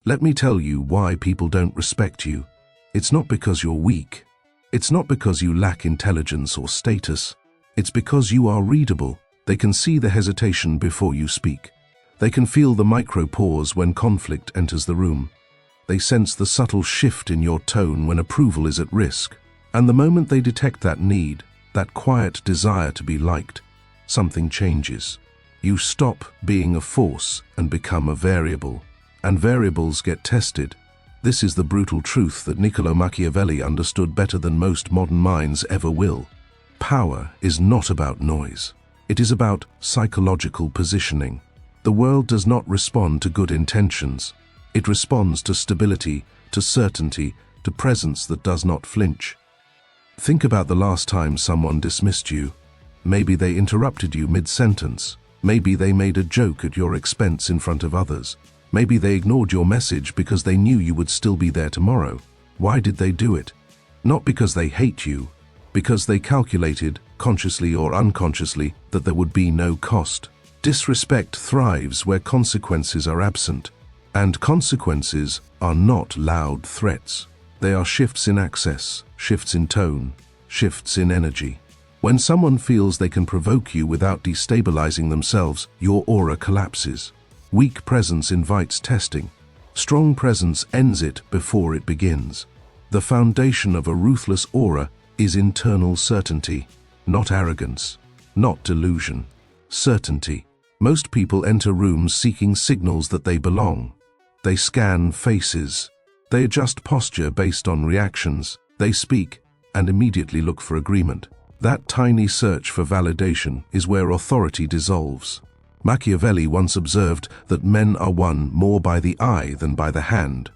Let me tell you why people don't respect you. It's not because you're weak. It's not because you lack intelligence or status. It's because you are readable. They can see the hesitation before you speak. They can feel the micro-pause when conflict enters the room. They sense the subtle shift in your tone when approval is at risk. And the moment they detect that need, that quiet desire to be liked, something changes. You stop being a force and become a variable. And variables get tested. This is the brutal truth that Niccolò Machiavelli understood better than most modern minds ever will. Power is not about noise. It is about psychological positioning. The world does not respond to good intentions. It responds to stability, to certainty, to presence that does not flinch. Think about the last time someone dismissed you. Maybe they interrupted you mid-sentence. Maybe they made a joke at your expense in front of others. Maybe they ignored your message because they knew you would still be there tomorrow. Why did they do it? Not because they hate you, because they calculated, consciously or unconsciously, that there would be no cost. Disrespect thrives where consequences are absent, and consequences are not loud threats. They are shifts in access, shifts in tone, shifts in energy. When someone feels they can provoke you without destabilizing themselves, your aura collapses. Weak presence invites testing. Strong presence ends it before it begins. The foundation of a ruthless aura is internal certainty, not arrogance, not delusion. Certainty. Most people enter rooms seeking signals that they belong. They scan faces. They adjust posture based on reactions. They speak and immediately look for agreement. That tiny search for validation is where authority dissolves. Machiavelli once observed that men are won more by the eye than by the hand.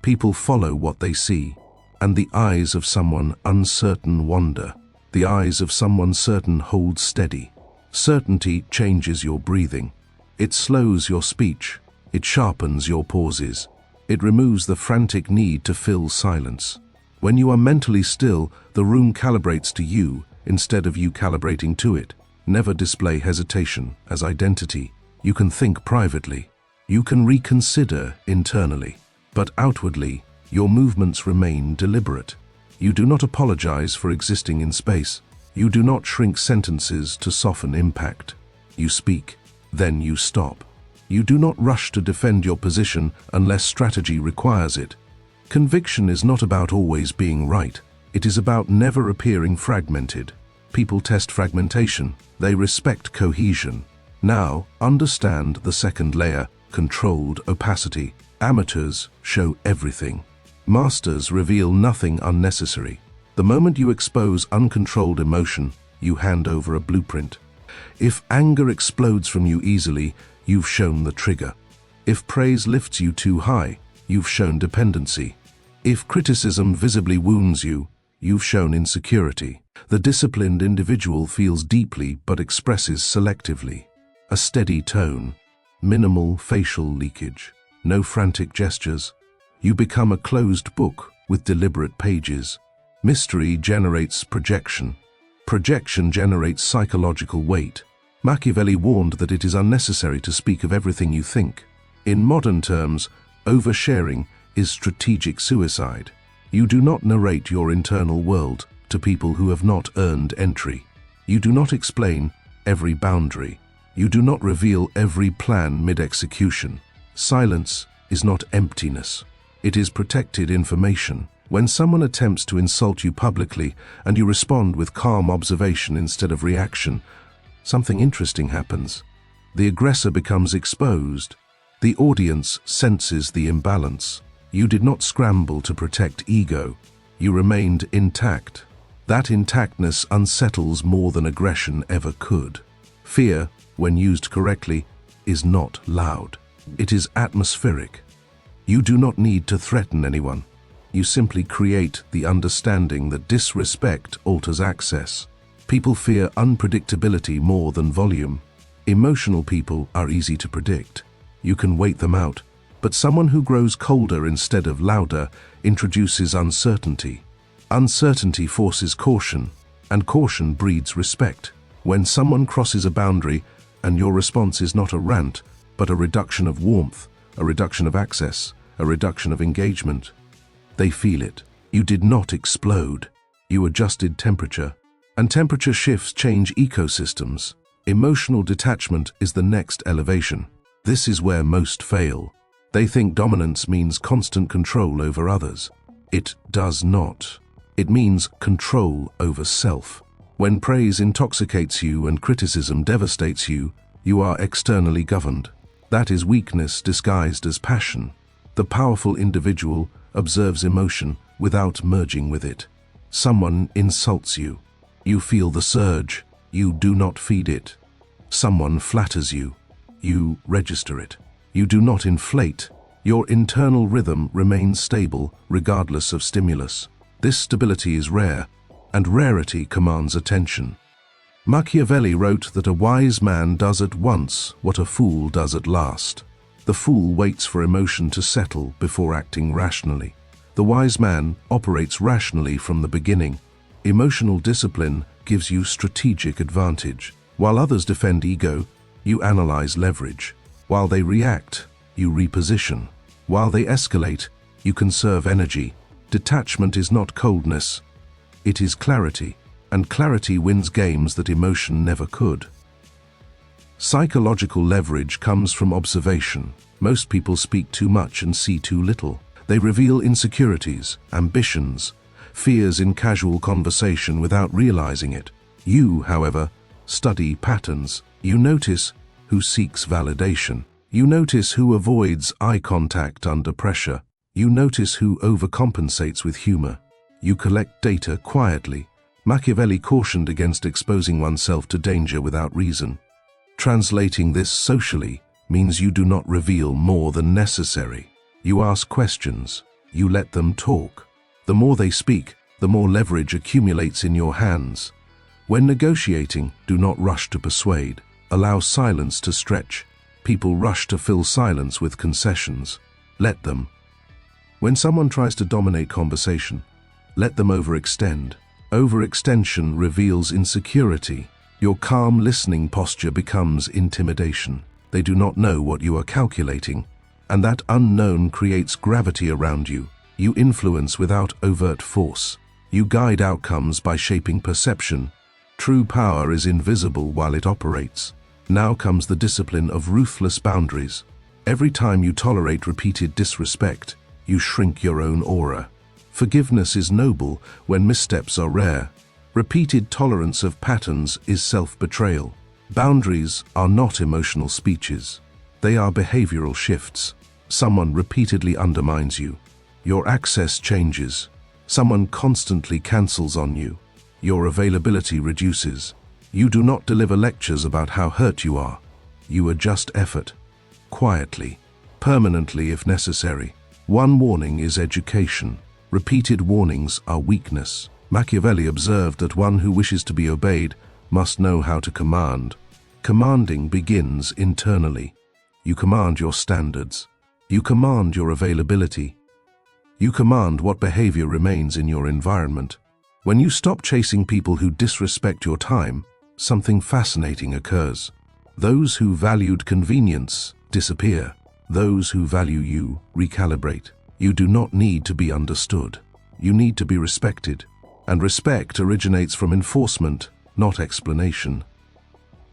People follow what they see, and the eyes of someone uncertain wander. The eyes of someone certain hold steady. Certainty changes your breathing. It slows your speech. It sharpens your pauses. It removes the frantic need to fill silence. When you are mentally still, the room calibrates to you instead of you calibrating to it. Never display hesitation as identity. You can think privately. You can reconsider internally. But outwardly, your movements remain deliberate. You do not apologize for existing in space. You do not shrink sentences to soften impact. You speak, then you stop. You do not rush to defend your position unless strategy requires it. Conviction is not about always being right. It is about never appearing fragmented. People test fragmentation. They respect cohesion. Now, understand the second layer, controlled opacity. Amateurs show everything. Masters reveal nothing unnecessary. The moment you expose uncontrolled emotion, you hand over a blueprint. If anger explodes from you easily, you've shown the trigger. If praise lifts you too high, you've shown dependency. If criticism visibly wounds you, you've shown insecurity. The disciplined individual feels deeply but expresses selectively. A steady tone, minimal facial leakage, no frantic gestures. You become a closed book with deliberate pages. Mystery generates projection. Projection generates psychological weight. Machiavelli warned that it is unnecessary to speak of everything you think. In modern terms, oversharing is strategic suicide. You do not narrate your internal world to people who have not earned entry. You do not explain every boundary. You do not reveal every plan mid-execution. Silence is not emptiness. It is protected information. When someone attempts to insult you publicly and you respond with calm observation instead of reaction, something interesting happens. The aggressor becomes exposed. The audience senses the imbalance. You did not scramble to protect ego. You remained intact. That intactness unsettles more than aggression ever could. Fear, when used correctly, is not loud. It is atmospheric. You do not need to threaten anyone. You simply create the understanding that disrespect alters access. People fear unpredictability more than volume. Emotional people are easy to predict. You can wait them out. But someone who grows colder instead of louder introduces uncertainty. Uncertainty forces caution, and caution breeds respect. When someone crosses a boundary and your response is not a rant, but a reduction of warmth, a reduction of access, a reduction of engagement. They feel it. You did not explode. You adjusted temperature. And temperature shifts change ecosystems. Emotional detachment is the next elevation. This is where most fail. They think dominance means constant control over others. It does not. It means control over self. When praise intoxicates you and criticism devastates you, you are externally governed. That is weakness disguised as passion. The powerful individual observes emotion without merging with it. Someone insults you. You feel the surge. You do not feed it. Someone flatters you. You register it. You do not inflate. Your internal rhythm remains stable regardless of stimulus. This stability is rare, and rarity commands attention. Machiavelli wrote that a wise man does at once what a fool does at last. The fool waits for emotion to settle before acting rationally. The wise man operates rationally from the beginning. Emotional discipline gives you strategic advantage. While others defend ego, you analyze leverage. While they react, you reposition. While they escalate, you conserve energy. Detachment is not coldness. It is clarity, and clarity wins games that emotion never could. Psychological leverage comes from observation. Most people speak too much and see too little. They reveal insecurities, ambitions, fears in casual conversation without realizing it. You, however, study patterns. You notice who seeks validation. You notice who avoids eye contact under pressure. You notice who overcompensates with humor. You collect data quietly. Machiavelli cautioned against exposing oneself to danger without reason. Translating this socially means you do not reveal more than necessary. You ask questions. You let them talk. The more they speak, the more leverage accumulates in your hands. When negotiating, do not rush to persuade. Allow silence to stretch. People rush to fill silence with concessions. Let them. When someone tries to dominate conversation, let them overextend. Overextension reveals insecurity. Your calm listening posture becomes intimidation. They do not know what you are calculating, and that unknown creates gravity around you. You influence without overt force. You guide outcomes by shaping perception. True power is invisible while it operates. Now comes the discipline of ruthless boundaries. Every time you tolerate repeated disrespect, you shrink your own aura. Forgiveness is noble when missteps are rare. Repeated tolerance of patterns is self-betrayal. Boundaries are not emotional speeches. They are behavioral shifts. Someone repeatedly undermines you. Your access changes. Someone constantly cancels on you. Your availability reduces. You do not deliver lectures about how hurt you are. You adjust effort. Quietly. Permanently if necessary. One warning is education. Repeated warnings are weakness. Machiavelli observed that one who wishes to be obeyed must know how to command. Commanding begins internally. You command your standards. You command your availability. You command what behavior remains in your environment. When you stop chasing people who disrespect your time, something fascinating occurs. Those who valued convenience disappear. Those who value you recalibrate. You do not need to be understood. You need to be respected. And respect originates from enforcement, not explanation.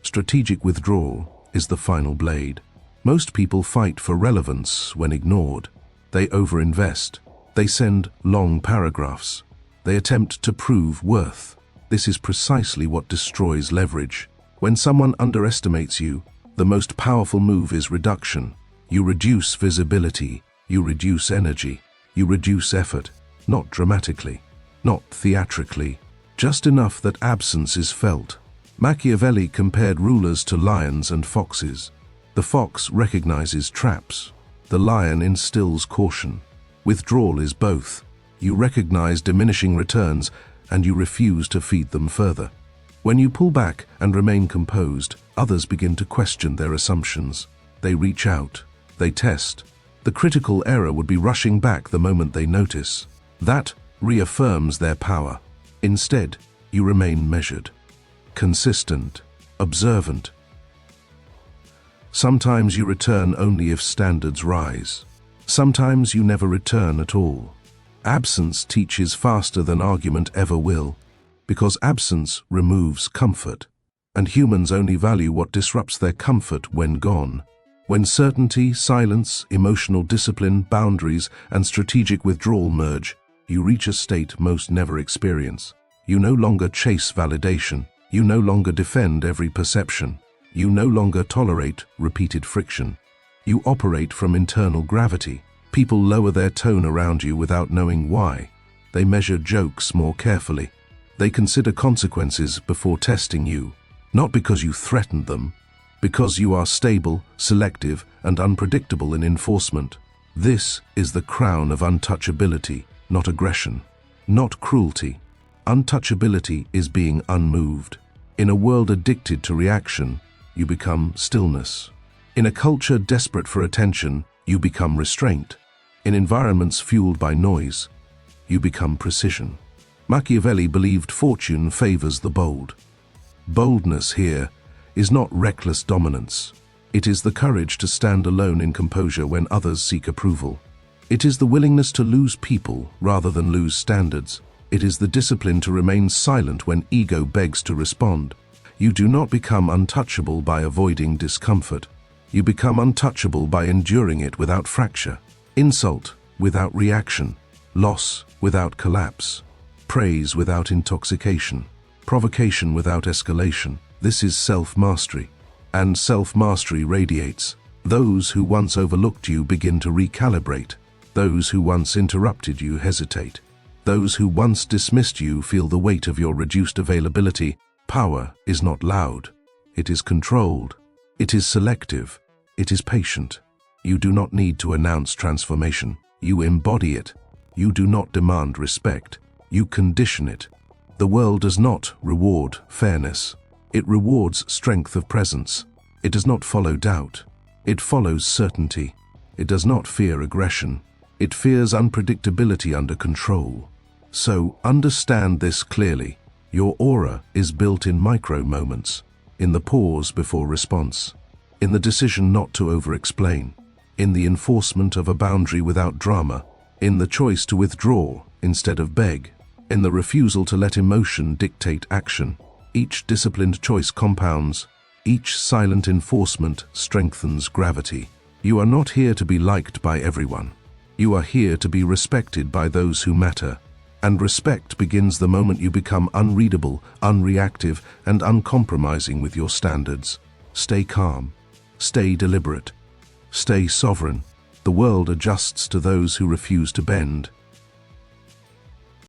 Strategic withdrawal is the final blade. Most people fight for relevance when ignored. They overinvest. They send long paragraphs. They attempt to prove worth. This is precisely what destroys leverage. When someone underestimates you, the most powerful move is reduction. You reduce visibility. You reduce energy. You reduce effort. Not dramatically. Not theatrically. Just enough that absence is felt. Machiavelli compared rulers to lions and foxes. The fox recognizes traps. The lion instills caution. Withdrawal is both. You recognize diminishing returns, and you refuse to feed them further. When you pull back and remain composed, others begin to question their assumptions. They reach out. They test. The critical error would be rushing back the moment they notice. That reaffirms their power. Instead, you remain measured, consistent, observant. Sometimes you return only if standards rise. Sometimes you never return at all. Absence teaches faster than argument ever will, because absence removes comfort, and humans only value what disrupts their comfort when gone. When certainty, silence, emotional discipline, boundaries, and strategic withdrawal merge, you reach a state most never experience. You no longer chase validation. You no longer defend every perception. You no longer tolerate repeated friction. You operate from internal gravity. People lower their tone around you without knowing why. They measure jokes more carefully. They consider consequences before testing you, not because you threatened them, because you are stable, selective, and unpredictable in enforcement. This is the crown of untouchability, not aggression, not cruelty. Untouchability is being unmoved. In a world addicted to reaction, you become stillness. In a culture desperate for attention, you become restraint. In environments fueled by noise, you become precision. Machiavelli believed fortune favors the bold. Boldness here is not reckless dominance. It is the courage to stand alone in composure when others seek approval. It is the willingness to lose people rather than lose standards. It is the discipline to remain silent when ego begs to respond. You do not become untouchable by avoiding discomfort. You become untouchable by enduring it without fracture. Insult without reaction. Loss without collapse. Praise without intoxication. Provocation without escalation. This is self-mastery. And self-mastery radiates. Those who once overlooked you begin to recalibrate. Those who once interrupted you hesitate. Those who once dismissed you feel the weight of your reduced availability. Power is not loud. It is controlled. It is selective. It is patient. You do not need to announce transformation. You embody it. You do not demand respect. You condition it. The world does not reward fairness. It rewards strength of presence. It does not follow doubt. It follows certainty. It does not fear aggression. It fears unpredictability under control. So understand this clearly. Your aura is built in micro moments, in the pause before response, in the decision not to over-explain, in the enforcement of a boundary without drama, in the choice to withdraw instead of beg, in the refusal to let emotion dictate action. Each disciplined choice compounds. Each silent enforcement strengthens gravity. You are not here to be liked by everyone. You are here to be respected by those who matter. And respect begins the moment you become unreadable, unreactive, and uncompromising with your standards. Stay calm. Stay deliberate. Stay sovereign. The world adjusts to those who refuse to bend.